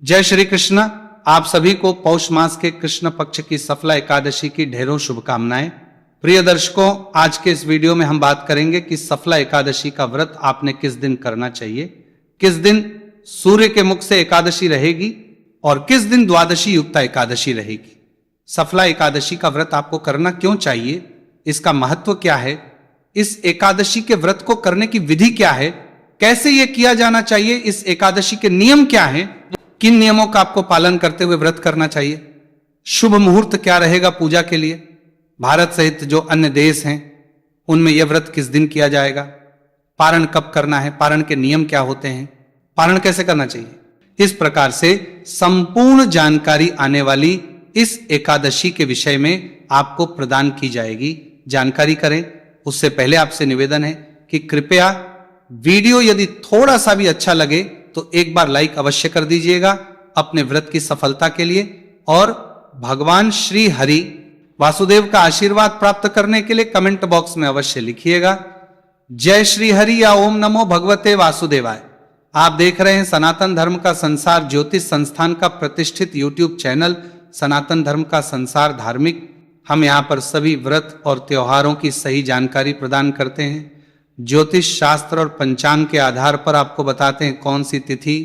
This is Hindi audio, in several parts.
जय श्री कृष्ण। आप सभी को पौष मास के कृष्ण पक्ष की सफला एकादशी की ढेरों शुभकामनाएं। प्रिय दर्शकों, आज के इस वीडियो में हम बात करेंगे कि सफला एकादशी का व्रत आपने किस दिन करना चाहिए, किस दिन सूर्य के मुख से एकादशी रहेगी और किस दिन द्वादशी युक्ता एकादशी रहेगी। सफला एकादशी का व्रत आपको करना क्यों चाहिए, इसका महत्व क्या है, इस एकादशी के व्रत को करने की विधि क्या है, कैसे यह किया जाना चाहिए, इस एकादशी के नियम क्या हैं, किन नियमों का आपको पालन करते हुए व्रत करना चाहिए, शुभ मुहूर्त क्या रहेगा पूजा के लिए, भारत सहित जो अन्य देश हैं उनमें यह व्रत किस दिन किया जाएगा, पारण कब करना है, पारण के नियम क्या होते हैं, पारण कैसे करना चाहिए, इस प्रकार से संपूर्ण जानकारी आने वाली इस एकादशी के विषय में आपको प्रदान की जाएगी। जानकारी करें उससे पहले आपसे निवेदन है कि कृपया वीडियो यदि थोड़ा सा भी अच्छा लगे तो एक बार लाइक अवश्य कर दीजिएगा अपने व्रत की सफलता के लिए, और भगवान श्री हरि वासुदेव का आशीर्वाद प्राप्त करने के लिए कमेंट बॉक्स में अवश्य लिखिएगा जय श्री हरि या ओम नमो भगवते वासुदेवाय। आप देख रहे हैं सनातन धर्म का संसार ज्योतिष संस्थान का प्रतिष्ठित यूट्यूब चैनल सनातन धर्म का संसार धार्मिक। हम यहाँ पर सभी व्रत और त्योहारों की सही जानकारी प्रदान करते हैं। ज्योतिष शास्त्र और पंचांग के आधार पर आपको बताते हैं कौन सी तिथि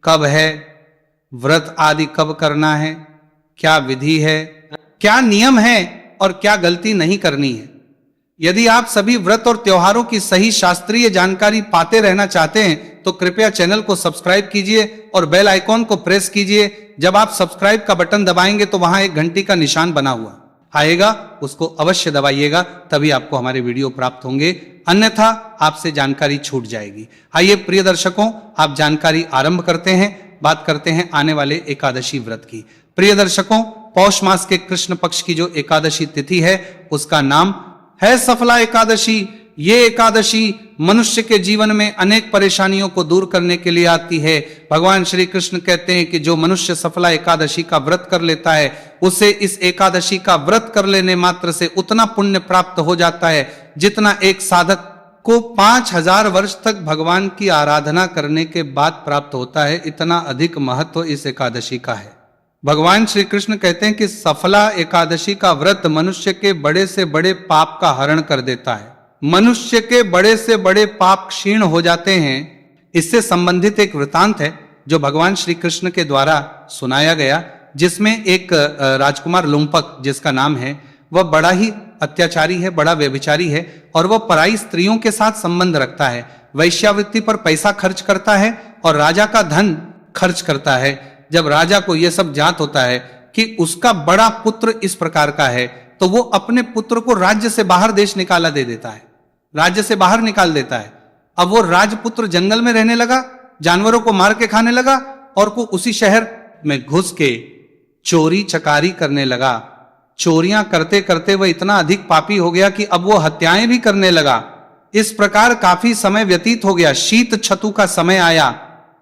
कब है, व्रत आदि कब करना है, क्या विधि है, क्या नियम है और क्या गलती नहीं करनी है। यदि आप सभी व्रत और त्योहारों की सही शास्त्रीय जानकारी पाते रहना चाहते हैं तो कृपया चैनल को सब्सक्राइब कीजिए और बेल आइकॉन को प्रेस कीजिए। जब आप सब्सक्राइब का बटन दबाएंगे तो वहां एक घंटी का निशान बना हुआ आएगा, उसको अवश्य दबाइएगा, तभी आपको हमारे वीडियो प्राप्त होंगे, अन्यथा आपसे जानकारी छूट जाएगी। आइए प्रिय दर्शकों, आप जानकारी आरंभ करते हैं, बात करते हैं आने वाले एकादशी व्रत की। प्रिय दर्शकों, पौष मास के कृष्ण पक्ष की जो एकादशी तिथि है उसका नाम है सफला एकादशी। ये एकादशी मनुष्य के जीवन में अनेक परेशानियों को दूर करने के लिए आती है। भगवान श्री कृष्ण कहते हैं कि जो मनुष्य सफला एकादशी का व्रत कर लेता है उसे इस एकादशी का व्रत कर लेने मात्र से उतना पुण्य प्राप्त हो जाता है जितना एक साधक को 5000 वर्ष तक भगवान की आराधना करने के बाद प्राप्त होता है। इतना अधिक महत्व इस एकादशी का है। भगवान श्री कृष्ण कहते हैं कि सफला एकादशी का व्रत मनुष्य के बड़े से बड़े पाप का हरण कर देता है, मनुष्य के बड़े से बड़े पाप क्षीण हो जाते हैं। इससे संबंधित एक वृतांत है जो भगवान श्री कृष्ण के द्वारा सुनाया गया, जिसमें एक राजकुमार लुम्पक जिसका नाम है, वह बड़ा ही अत्याचारी है, बड़ा व्यभिचारी है और वह पराई स्त्रियों के साथ संबंध रखता है, वैश्यावृत्ति पर पैसा खर्च करता है और राजा का धन खर्च करता है। जब राजा को यह सब ज्ञात होता है कि उसका बड़ा पुत्र इस प्रकार का है तो वो अपने पुत्र को राज्य से बाहर देश निकाला दे देता है, राज्य से बाहर निकाल देता है। अब वो राजपुत्र जंगल में रहने लगा, जानवरों को मार के खाने लगा और को उसी शहर में घुस के चोरी चकारी करने लगा। चोरियां करते करते वह इतना अधिक पापी हो गया कि अब वो हत्याएं भी करने लगा। इस प्रकार काफी समय व्यतीत हो गया। शीत छतु का समय आया।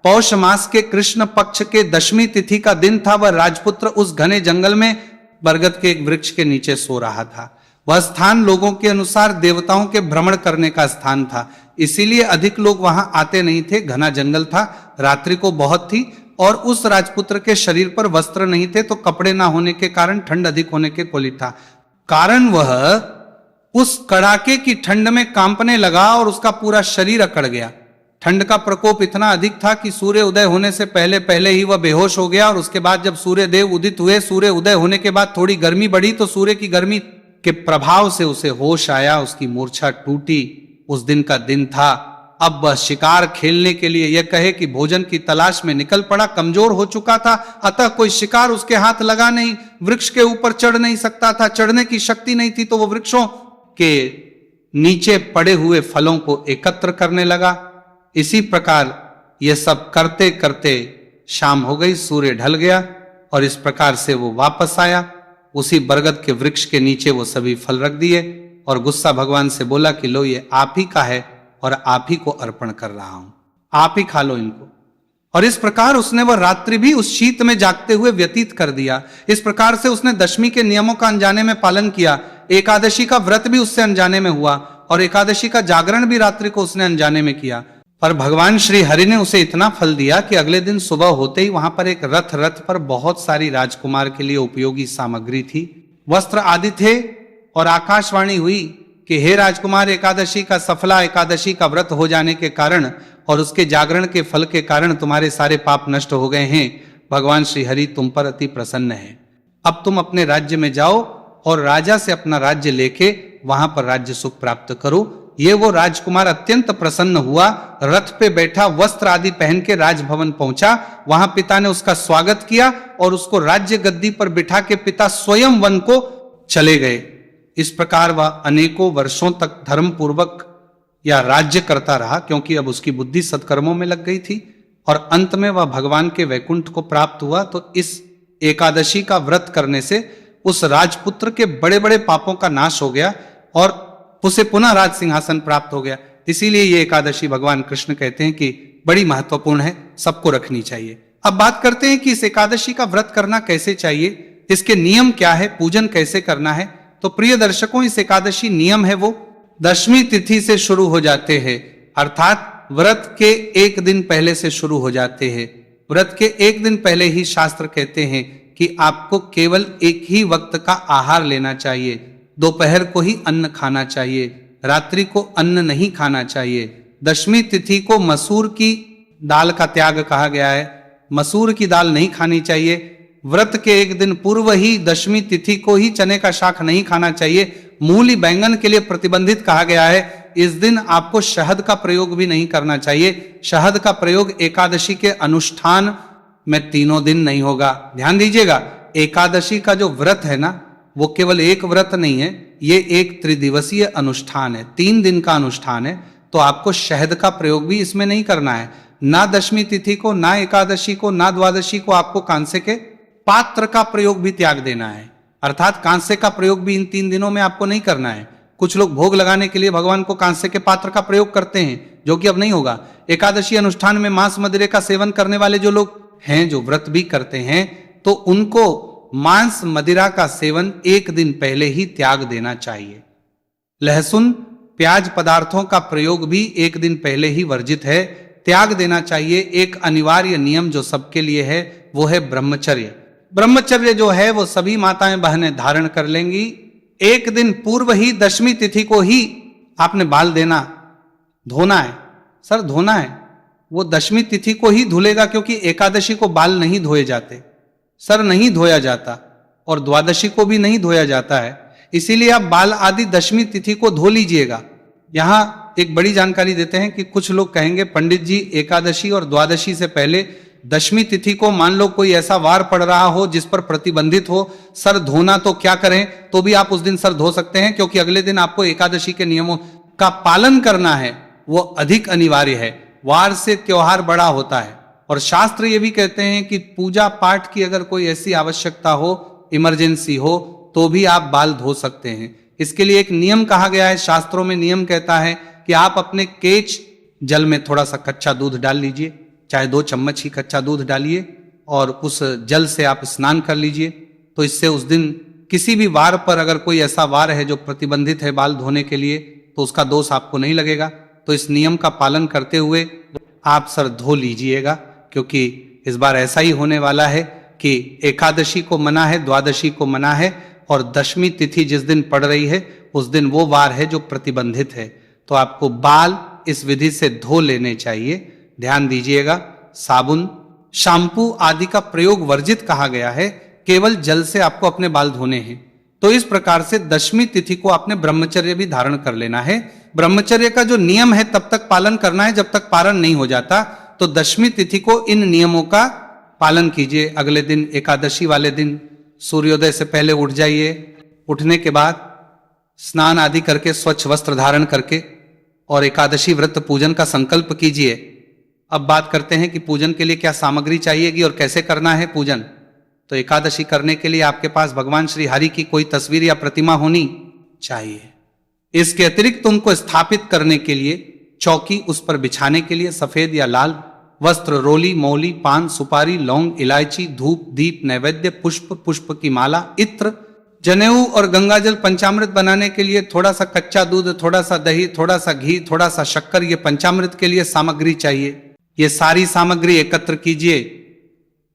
पौष मास के कृष्ण पक्ष के दशमी तिथि का दिन था। वह राजपुत्र उस घने जंगल में बरगद के एक वृक्ष के नीचे सो रहा था। वह स्थान लोगों के अनुसार देवताओं के भ्रमण करने का स्थान था, इसीलिए अधिक लोग वहां आते नहीं थे। घना जंगल था, रात्रि को बहुत थी और उस राजपुत्र के शरीर पर वस्त्र नहीं थे, तो कपड़े ना होने के कारण ठंड अधिक होने के कोलित था। कारण वह उस कड़ाके की ठंड में कांपने लगा और उसका पूरा शरीर अकड़ गया। ठंड का प्रकोप इतना अधिक था कि सूर्य उदय होने से पहले पहले ही वह बेहोश हो गया। और उसके बाद जब सूर्य देव उदित हुए, सूर्य उदय होने के बाद थोड़ी गर्मी बढ़ी तो सूर्य की गर्मी के प्रभाव से उसे होश आया, उसकी मूर्छा टूटी। उस दिन का दिन था। अब वह शिकार खेलने के लिए, यह कहे कि भोजन की तलाश में निकल पड़ा। कमजोर हो चुका था, अतः कोई शिकार उसके हाथ लगा नहीं, वृक्ष के ऊपर चढ़ नहीं सकता था, चढ़ने की शक्ति नहीं थी, तो वह वृक्षों के नीचे पड़े हुए फलों को एकत्र करने लगा। इसी प्रकार यह सब करते करते शाम हो गई, सूर्य ढल गया और इस प्रकार से वो वापस आया। उसी बरगद के वृक्ष के नीचे वो सभी फल रख दिए और गुस्सा भगवान से बोला कि लो, ये आप ही का है और आप ही को अर्पण कर रहा हूं, आप ही खा लो इनको। और इस प्रकार उसने वह रात्रि भी उस शीत में जागते हुए व्यतीत कर दिया। इस प्रकार से उसने दशमी के नियमों का अनजाने में पालन किया। एकादशी का व्रत भी उससे अनजाने में हुआ और एकादशी का जागरण भी रात्रि को उसने अनजाने में किया। पर भगवान श्री हरि ने उसे इतना फल दिया कि अगले दिन सुबह होते ही वहां पर एक रथ पर बहुत सारी राजकुमार के लिए उपयोगी सामग्री थी, वस्त्र आदि थे, और आकाशवाणी हुई कि हे राजकुमार, एकादशी का सफला एकादशी का व्रत हो जाने के कारण और उसके जागरण के फल के कारण तुम्हारे सारे पाप नष्ट हो गए हैं। भगवान श्री हरि तुम पर अति प्रसन्न है। अब तुम अपने राज्य में जाओ और राजा से अपना राज्य लेके वहां पर राज्य सुख प्राप्त करो। ये वो राजकुमार अत्यंत प्रसन्न हुआ, रथ पे बैठा, वस्त्र आदि पहन के राजभवन पहुंचा। वहां पिता ने उसका स्वागत किया और उसको राज्य गद्दी पर बिठा के पिता स्वयं वन को चले गए। इस प्रकार वह अनेकों वर्षों तक धर्म पूर्वक या राज्य करता रहा, क्योंकि अब उसकी बुद्धि सत्कर्मों में लग गई थी, और अंत में वह भगवान के वैकुंठ को प्राप्त हुआ। तो इस एकादशी का व्रत करने से उस राजपुत्र के बड़े बड़े पापों का नाश हो गया और उसे पुनः राज सिंहासन प्राप्त हो गया। इसीलिए ये एकादशी भगवान कृष्ण कहते हैं कि बड़ी महत्वपूर्ण है, सबको रखनी चाहिए। अब बात करते हैं कि इस एकादशी का व्रत करना कैसे चाहिए, इसके नियम क्या है, पूजन कैसे करना है। तो प्रिय दर्शकों, इस एकादशी नियम है वो दशमी तिथि से शुरू हो जाते हैं, अर्थात व्रत के एक दिन पहले से शुरू हो जाते हैं। व्रत के एक दिन पहले ही शास्त्र कहते हैं कि आपको केवल एक ही वक्त का आहार लेना चाहिए, दोपहर को ही अन्न खाना चाहिए, रात्रि को अन्न नहीं खाना चाहिए। दशमी तिथि को मसूर की दाल का त्याग कहा गया है, मसूर की दाल नहीं खानी चाहिए। व्रत के एक दिन पूर्व ही दशमी तिथि को ही चने का शाक नहीं खाना चाहिए। मूली बैंगन के लिए प्रतिबंधित कहा गया है। इस दिन आपको शहद का प्रयोग भी नहीं करना चाहिए। शहद का प्रयोग एकादशी के अनुष्ठान में तीनों दिन नहीं होगा। ध्यान दीजिएगा, एकादशी का जो व्रत है ना, वो केवल एक व्रत नहीं है, ये एक त्रिदिवसीय अनुष्ठान है, 3 दिन का अनुष्ठान है। तो आपको शहद का प्रयोग भी इसमें नहीं करना है। ना दशमी तिथि को, ना एकादशी को, ना द्वादशी को आपको कांसे के पात्र का प्रयोग भी त्याग देना है, अर्थात कांसे का प्रयोग भी इन 3 दिनों में आपको नहीं करना है। कुछ लोग भोग लगाने के लिए भगवान को कांसे के पात्र का प्रयोग करते हैं, जो कि अब नहीं होगा। एकादशी अनुष्ठान में मांस मदिरे का सेवन करने वाले जो लोग हैं, जो व्रत भी करते हैं, तो उनको मांस मदिरा का सेवन एक दिन पहले ही त्याग देना चाहिए। लहसुन प्याज पदार्थों का प्रयोग भी एक दिन पहले ही वर्जित है, त्याग देना चाहिए। एक अनिवार्य नियम जो सबके लिए है वो है ब्रह्मचर्य। ब्रह्मचर्य जो है वो सभी माताएं बहनें धारण कर लेंगी। एक दिन पूर्व ही दशमी तिथि को ही आपने बाल देना, धोना है। सर धोना है, वो दशमी तिथि को ही धुलेगा, क्योंकि एकादशी को बाल नहीं धोए जाते, सर नहीं धोया जाता, और द्वादशी को भी नहीं धोया जाता है। इसीलिए आप बाल आदि दशमी तिथि को धो लीजिएगा। यहां एक बड़ी जानकारी देते हैं कि कुछ लोग कहेंगे, पंडित जी एकादशी और द्वादशी से पहले दशमी तिथि को मान लो कोई ऐसा वार पड़ रहा हो जिस पर प्रतिबंधित हो सर धोना, तो क्या करें? तो भी आप उस दिन सर धो सकते हैं, क्योंकि अगले दिन आपको एकादशी के नियमों का पालन करना है, वो अधिक अनिवार्य है। वार से त्योहार बड़ा होता है। और शास्त्र ये भी कहते हैं कि पूजा पाठ की अगर कोई ऐसी आवश्यकता हो, इमरजेंसी हो, तो भी आप बाल धो सकते हैं। इसके लिए एक नियम कहा गया है, शास्त्रों में नियम कहता है कि आप अपने केच जल में थोड़ा सा कच्चा दूध डाल लीजिए, चाहे 2 चम्मच ही कच्चा दूध डालिए, और उस जल से आप स्नान कर लीजिए। तो इससे उस दिन किसी भी वार पर, अगर कोई ऐसा वार है जो प्रतिबंधित है बाल धोने के लिए, तो उसका दोष आपको नहीं लगेगा। तो इस नियम का पालन करते हुए आप सर धो लीजिएगा, क्योंकि इस बार ऐसा ही होने वाला है कि एकादशी को मना है, द्वादशी को मना है, और दशमी तिथि जिस दिन पड़ रही है उस दिन वो वार है जो प्रतिबंधित है। तो आपको बाल इस विधि से धो लेने चाहिए। ध्यान दीजिएगा, साबुन शैम्पू आदि का प्रयोग वर्जित कहा गया है, केवल जल से आपको अपने बाल धोने हैं। तो इस प्रकार से दशमी तिथि को आपने ब्रह्मचर्य भी धारण कर लेना है। ब्रह्मचर्य का जो नियम है तब तक पालन करना है जब तक पारण नहीं हो जाता। तो दशमी तिथि को इन नियमों का पालन कीजिए। अगले दिन एकादशी वाले दिन सूर्योदय से पहले उठ जाइए, उठने के बाद स्नान आदि करके स्वच्छ वस्त्र धारण करके और एकादशी व्रत पूजन का संकल्प कीजिए। अब बात करते हैं कि पूजन के लिए क्या सामग्री चाहिएगी और कैसे करना है पूजन। तो एकादशी करने के लिए आपके पास भगवान श्री हरि की कोई तस्वीर या प्रतिमा होनी चाहिए। इसके अतिरिक्त उनको स्थापित करने के लिए चौकी, उस पर बिछाने के लिए सफेद या लाल वस्त्र, रोली, मौली, पान, सुपारी, लौंग, इलायची, धूप, दीप, नैवेद्य, पुष्प, पुष्प की माला, इत्र, जनेऊ और गंगाजल पंचामृत बनाने के लिए थोड़ा सा कच्चा दूध, थोड़ा सा दही, थोड़ा सा घी, थोड़ा सा शक्कर, ये पंचामृत के लिए सामग्री चाहिए। ये सारी सामग्री एकत्र कीजिए।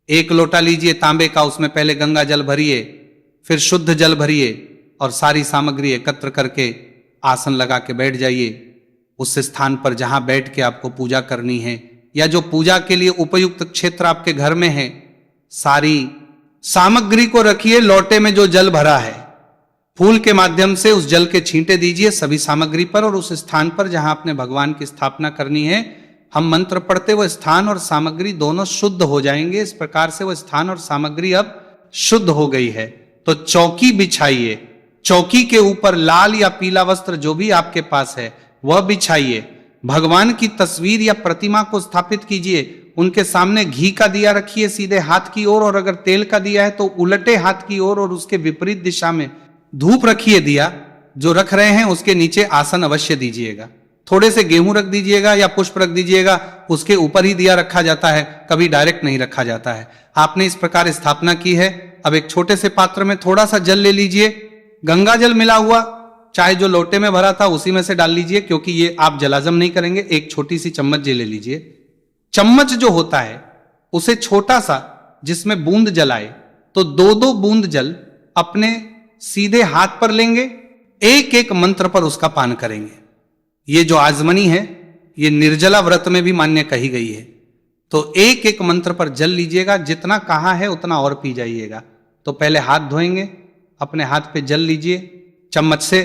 1 लोटा लीजिए तांबे का, उसमें पहले गंगा जल भरिए, फिर शुद्ध जल भरिए और सारी सामग्री एकत्र करके आसन लगा के बैठ जाइए उस स्थान पर जहां बैठ के आपको पूजा करनी है, या जो पूजा के लिए उपयुक्त क्षेत्र आपके घर में है। सारी सामग्री को रखिए। लोटे में जो जल भरा है, फूल के माध्यम से उस जल के छींटे दीजिए सभी सामग्री पर, और उस स्थान पर जहां आपने भगवान की स्थापना करनी है, हम मंत्र पढ़ते वो स्थान और सामग्री दोनों शुद्ध हो जाएंगे। इस प्रकार से वो स्थान और सामग्री अब शुद्ध हो गई है। तो चौकी बिछाइए, चौकी के ऊपर लाल या पीला वस्त्र जो भी आपके पास है वह बिछाइए। भगवान की तस्वीर या प्रतिमा को स्थापित कीजिए। उनके सामने घी का दिया रखिए सीधे हाथ की ओर, और अगर तेल का दिया है तो उलटे हाथ की ओर, और उसके विपरीत दिशा में धूप रखिए। दिया जो रख रहे हैं उसके नीचे आसन अवश्य दीजिएगा। थोड़े से गेहूं रख दीजिएगा या पुष्प रख दीजिएगा, उसके ऊपर ही दिया रखा जाता है, कभी डायरेक्ट नहीं रखा जाता है। आपने इस प्रकार स्थापना की है। अब एक छोटे से पात्र में थोड़ा सा जल ले लीजिए, गंगा जल मिला हुआ, चाहे जो लोटे में भरा था उसी में से डाल लीजिए, क्योंकि ये आप जलाजम नहीं करेंगे। एक छोटी सी चम्मच जल ले लीजिए। चम्मच जो होता है उसे छोटा सा, जिसमें बूंद जल आए, तो 2-2 बूंद जल अपने सीधे हाथ पर लेंगे, एक एक मंत्र पर उसका पान करेंगे। ये जो आजमनी है ये निर्जला व्रत में भी मान्य कही गई है। तो एक एक मंत्र पर जल लीजिएगा, जितना कहा है उतना और पी जाइएगा। तो पहले हाथ धोएंगे, अपने हाथ पे जल लीजिए चम्मच से,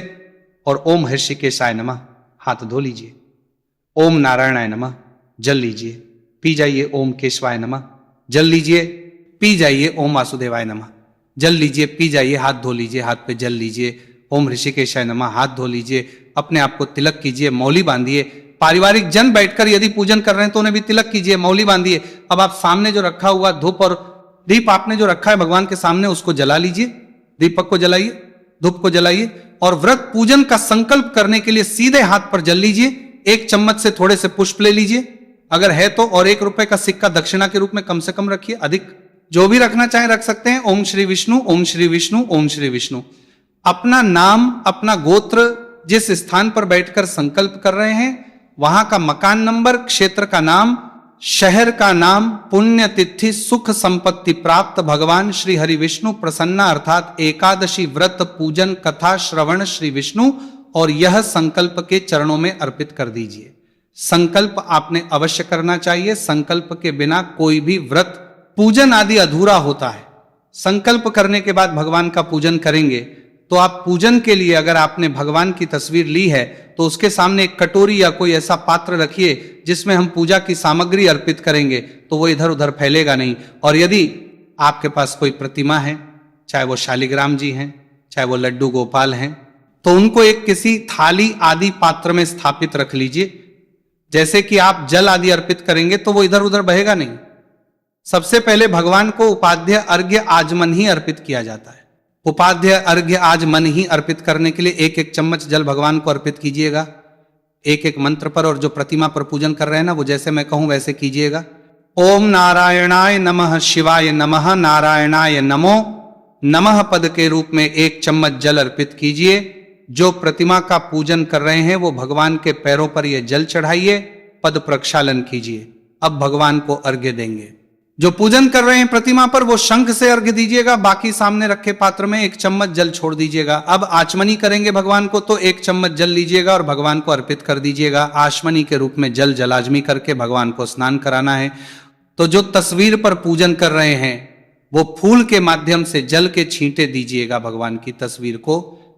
और ओम हृषिकेशाय नमः हाथ धो लीजिए। ओम नारायणाय नमः जल लीजिए, पी जाइए। ओम केशवाय नमः जल लीजिए, पी जाइए। ओम वासुदेवाय नमः जल लीजिए, पी जाइए। हाथ धो लीजिए, हाथ पे जल लीजिए। ओम ऋषिकेशाय नमः हाथ धो लीजिए। अपने आप को तिलक कीजिए, मौली बांधिए। पारिवारिक जन बैठकर यदि पूजन कर रहे हैं तो उन्हें भी तिलक कीजिए, मौली बांधिए। अब आप सामने जो रखा हुआ धूप और दीप आपने जो रखा है भगवान के सामने, उसको जला लीजिए। दीपक को जलाइए, धूप को जलाइए, और व्रत पूजन का संकल्प करने के लिए सीधे हाथ पर जल लीजिए। 1 चम्मच से थोड़े से पुष्प ले लीजिए अगर है तो, और 1 रुपए का सिक्का दक्षिणा के रूप में कम से कम रखिए, अधिक जो भी रखना चाहे रख सकते हैं। ओम श्री विष्णु, ओम श्री विष्णु, ओम श्री विष्णु। अपना नाम, अपना गोत्र, जिस स्थान पर बैठकर संकल्प कर रहे हैं वहां का मकान नंबर, क्षेत्र का नाम, शहर का नाम, पुण्य तिथि, सुख संपत्ति प्राप्त, भगवान श्री हरि विष्णु प्रसन्ना अर्थात एकादशी व्रत पूजन कथा श्रवण श्री विष्णु, और यह संकल्प के चरणों में अर्पित कर दीजिए। संकल्प आपने अवश्य करना चाहिए। संकल्प के बिना कोई भी व्रत पूजन आदि अधूरा होता है। संकल्प करने के बाद भगवान का पूजन करेंगे तो आप पूजन के लिए अगर आपने भगवान की तस्वीर ली है तो उसके सामने एक कटोरी या कोई ऐसा पात्र रखिए जिसमें हम पूजा की सामग्री अर्पित करेंगे, तो वो इधर उधर फैलेगा नहीं। और यदि आपके पास कोई प्रतिमा है, चाहे वो शालिग्राम जी हैं, चाहे वो लड्डू गोपाल हैं, तो उनको एक किसी थाली आदि पात्र में स्थापित रख लीजिए। जैसे कि आप जल आदि अर्पित करेंगे तो वो इधर उधर बहेगा नहीं। सबसे पहले भगवान को उपाध्य अर्घ्य आजमन ही अर्पित किया जाता है। उपाध्य अर्घ्य आज मन ही अर्पित करने के लिए 1-1 चम्मच जल भगवान को अर्पित कीजिएगा, 1-1 मंत्र पर। और जो प्रतिमा पर पूजन कर रहे हैं ना, वो जैसे मैं कहूं वैसे कीजिएगा। ओम नारायणाय नमः, शिवाय नमः, नारायणाय नमो नमः पद के रूप में 1 चम्मच जल अर्पित कीजिए। जो प्रतिमा का पूजन कर रहे हैं वो भगवान के पैरों पर यह जल चढ़ाइए, पद प्रक्षालन कीजिए। अब भगवान को अर्घ्य देंगे। जो पूजन कर रहे हैं प्रतिमा पर वो शंख से अर्घ्य दीजिएगा, बाकी सामने रखे पात्र में 1 चम्मच जल छोड़ दीजिएगा। अब आचमनी करेंगे भगवान को, तो 1 चम्मच जल लीजिएगा और भगवान को अर्पित कर दीजिएगा। आचमनी के रूप में जल जलाजमी करके भगवान को स्नान कराना है। तो जो तस्वीर पर पूजन कर रहे हैं वो फूल के माध्यम से जल के छींटे दीजिएगा भगवान की तस्वीर को,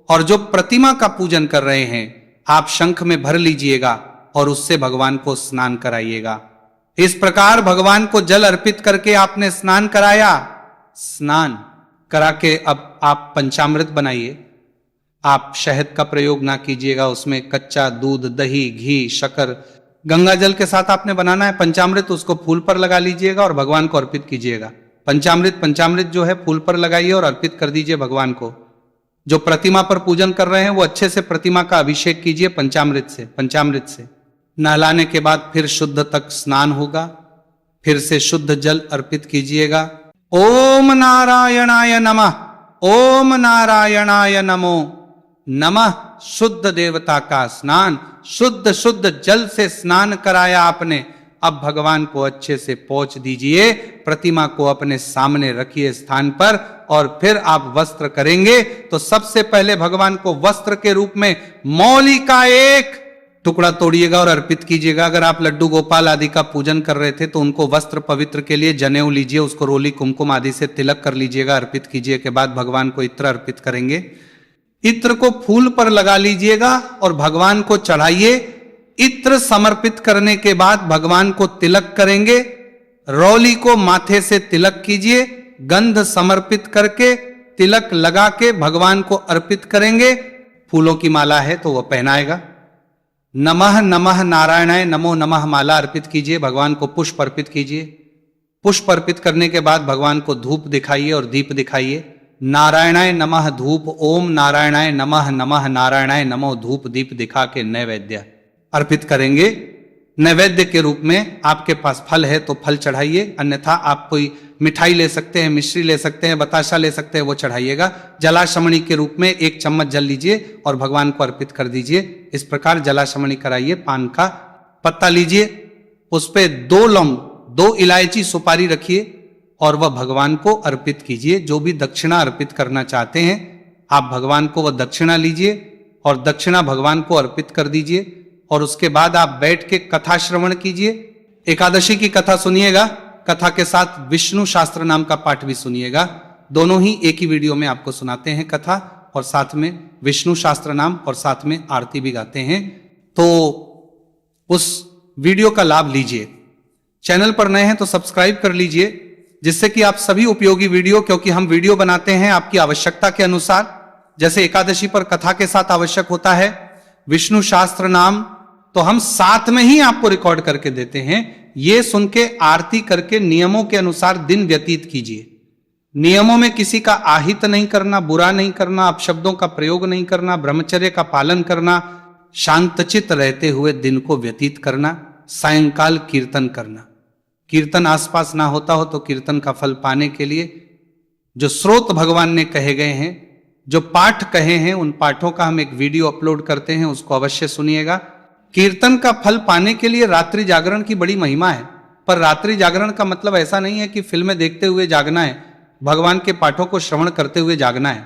और जो प्रतिमा का पूजन कर रहे हैं आप शंख में भर लीजिएगा और उससे भगवान को स्नान कराइएगा। इस प्रकार भगवान को जल अर्पित करके आपने स्नान कराया। स्नान करा के अब आप पंचामृत बनाइए। आप शहद का प्रयोग ना कीजिएगा, उसमें कच्चा दूध, दही, घी, शक्कर, गंगा जल के साथ आपने बनाना है पंचामृत। उसको फूल पर लगा लीजिएगा और भगवान को अर्पित कीजिएगा। पंचामृत जो है फूल पर लगाइए और अर्पित कर दीजिए भगवान को। जो प्रतिमा पर पूजन कर रहे हैं वो अच्छे से प्रतिमा का अभिषेक कीजिए पंचामृत से। नहलाने के बाद फिर शुद्ध तक स्नान होगा, फिर से शुद्ध जल अर्पित कीजिएगा। ओम नारायणाय नमः ओम नारायणाय नमो नमः। शुद्ध देवता का स्नान, शुद्ध शुद्ध जल से स्नान कराया आपने। अब भगवान को अच्छे से पोंछ दीजिए, प्रतिमा को अपने सामने रखिए स्थान पर, और फिर आप वस्त्र करेंगे तो सबसे पहले भगवान को वस्त्र के रूप में मौली का एक टुकड़ा तोड़िएगा और अर्पित कीजिएगा। अगर आप लड्डू गोपाल आदि का पूजन कर रहे थे तो उनको वस्त्र पवित्र के लिए जनेऊ लीजिए, उसको रोली कुमकुम आदि से तिलक कर लीजिएगा, अर्पित कीजिए के बाद भगवान को इत्र अर्पित करेंगे। इत्र को फूल पर लगा लीजिएगा और भगवान को चढ़ाइए। इत्र समर्पित करने के बाद भगवान को तिलक करेंगे। रौली को माथे से तिलक कीजिए, गंध समर्पित करके तिलक लगा के भगवान को अर्पित करेंगे। फूलों की माला है तो वह पहनाएगा। नमः नमः नारायणाय नमो नमः माला अर्पित कीजिए, भगवान को पुष्प अर्पित कीजिए। पुष्प अर्पित करने के बाद भगवान को धूप दिखाइए और दीप दिखाइए। नारायणाय नमः धूप, ओम नारायणाय नमः नमः नारायणाय नमो धूप दीप दिखा के नैवेद्य अर्पित करेंगे। नैवेद्य के रूप में आपके पास फल है तो फल चढ़ाइए, अन्यथा आप कोई मिठाई ले सकते हैं, मिश्री ले सकते हैं, बताशा ले सकते हैं, वो चढ़ाइएगा। जलाशमणि के रूप में 1 चम्मच जल लीजिए और भगवान को अर्पित कर दीजिए। इस प्रकार जलाशमणि कराइए। पान का पत्ता लीजिए, उस पे 2 लौंग, 2 इलायची, सुपारी रखिए और वह भगवान को अर्पित कीजिए। जो भी दक्षिणा अर्पित करना चाहते हैं आप भगवान को वह दक्षिणा लीजिए और दक्षिणा भगवान को अर्पित कर दीजिए। और उसके बाद आप बैठ के कथा श्रवण कीजिए। एकादशी की कथा सुनिएगा, कथा के साथ विष्णु शास्त्र नाम का पाठ भी सुनिएगा। दोनों ही एक ही वीडियो में आपको सुनाते हैं, कथा और साथ में विष्णु शास्त्र नाम, और साथ में आरती भी गाते हैं। तो उस वीडियो का लाभ लीजिए। चैनल पर नए हैं तो सब्सक्राइब कर लीजिए, जिससे कि आप सभी उपयोगी वीडियो, क्योंकि हम वीडियो बनाते हैं आपकी आवश्यकता के अनुसार। जैसे एकादशी पर कथा के साथ आवश्यक होता है विष्णु शास्त्र नाम, तो हम साथ में ही आपको रिकॉर्ड करके देते हैं। ये सुन के आरती करके नियमों के अनुसार दिन व्यतीत कीजिए। नियमों में किसी का आहित नहीं करना, बुरा नहीं करना, अपशब्दों का प्रयोग नहीं करना, ब्रह्मचर्य का पालन करना, शांतचित रहते हुए दिन को व्यतीत करना। सायंकाल कीर्तन करना। कीर्तन आसपास ना होता हो तो कीर्तन का फल पाने के लिए जो स्रोत भगवान ने कहे गए हैं, जो पाठ कहे हैं, उन पाठों का हम एक वीडियो अपलोड करते हैं, उसको अवश्य सुनिएगा। कीर्तन का फल पाने के लिए रात्रि जागरण की बड़ी महिमा है, पर रात्रि जागरण का मतलब ऐसा नहीं है कि फिल्में देखते हुए जागना है, भगवान के पाठों को श्रवण करते हुए जागना है।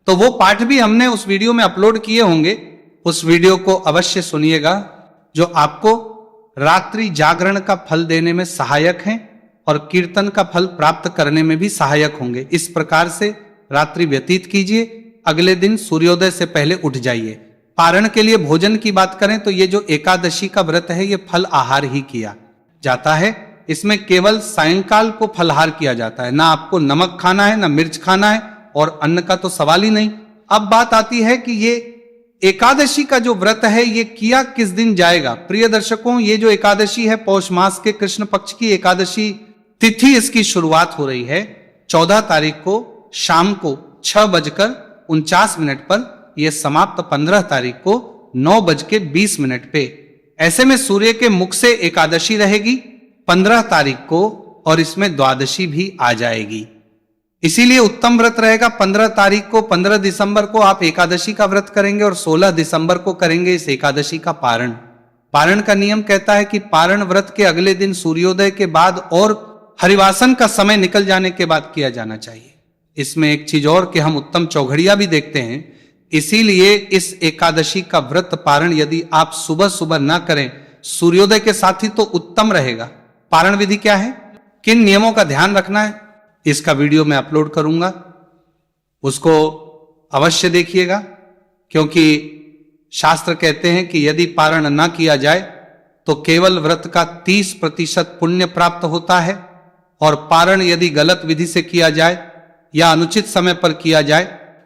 तो वो पाठ भी हमने उस वीडियो में अपलोड किए होंगे, उस वीडियो को अवश्य सुनिएगा, जो आपको रात्रि जागरण का फल देने में सहायक हैं और कीर्तन का फल प्राप्त करने में भी सहायक होंगे। इस प्रकार से रात्रि व्यतीत कीजिए। अगले दिन सूर्योदय से पहले उठ जाइए। पारण के लिए भोजन की बात करें तो ये जो एकादशी का व्रत है, ये फल आहार ही किया जाता है। इसमें केवल सायंकाल को फलहार किया जाता है। ना आपको नमक खाना है, ना मिर्च खाना है, और अन्न का तो सवाल ही नहीं। अब बात आती है कि ये एकादशी का जो व्रत है ये किया किस दिन जाएगा। प्रिय दर्शकों, ये जो एकादशी है पौष मास के कृष्ण पक्ष की एकादशी तिथि, इसकी शुरुआत हो रही है 14 तारीख को शाम को 6:49 पर। यह समाप्त 15 तारीख को 9:20 पे। ऐसे में सूर्य के मुख से एकादशी रहेगी 15 तारीख को, और इसमें द्वादशी भी आ जाएगी। इसीलिए उत्तम व्रत रहेगा 15 तारीख को, 15 दिसंबर को आप एकादशी का व्रत करेंगे और 16 दिसंबर को करेंगे इस एकादशी का पारण। पारण का नियम कहता है कि पारण व्रत के अगले दिन सूर्योदय के बाद और हरिवासन का समय निकल जाने के बाद किया जाना चाहिए। इसमें एक चीज और कि हम उत्तम चौघड़िया भी देखते हैं, इसीलिए इस एकादशी का व्रत पारण यदि आप सुबह सुबह ना करें सूर्योदय के साथ ही तो उत्तम रहेगा। पारण विधि क्या है, किन नियमों का ध्यान रखना है, इसका वीडियो मैं अपलोड करूंगा, उसको अवश्य देखिएगा। क्योंकि शास्त्र कहते हैं कि यदि पारण न किया जाए तो केवल व्रत का 30% पुण्य प्राप्त होता है, और पारण यदि गलत विधि से किया जाए या अनुचित समय पर किया जाए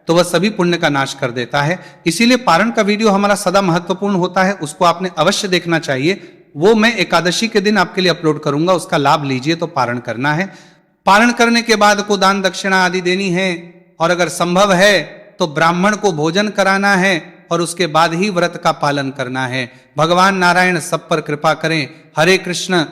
तो वह सभी पुण्य का नाश कर देता है। इसीलिए पारण का वीडियो हमारा सदा महत्वपूर्ण होता है, उसको आपने अवश्य देखना चाहिए। वो मैं एकादशी के दिन आपके लिए अपलोड करूंगा, उसका लाभ लीजिए। तो पारण करना है, पारण करने के बाद को दान दक्षिणा आदि देनी है, और अगर संभव है तो ब्राह्मण को भोजन कराना है, और उसके बाद ही व्रत का पालन करना है। भगवान नारायण सब पर कृपा करें। हरे कृष्ण।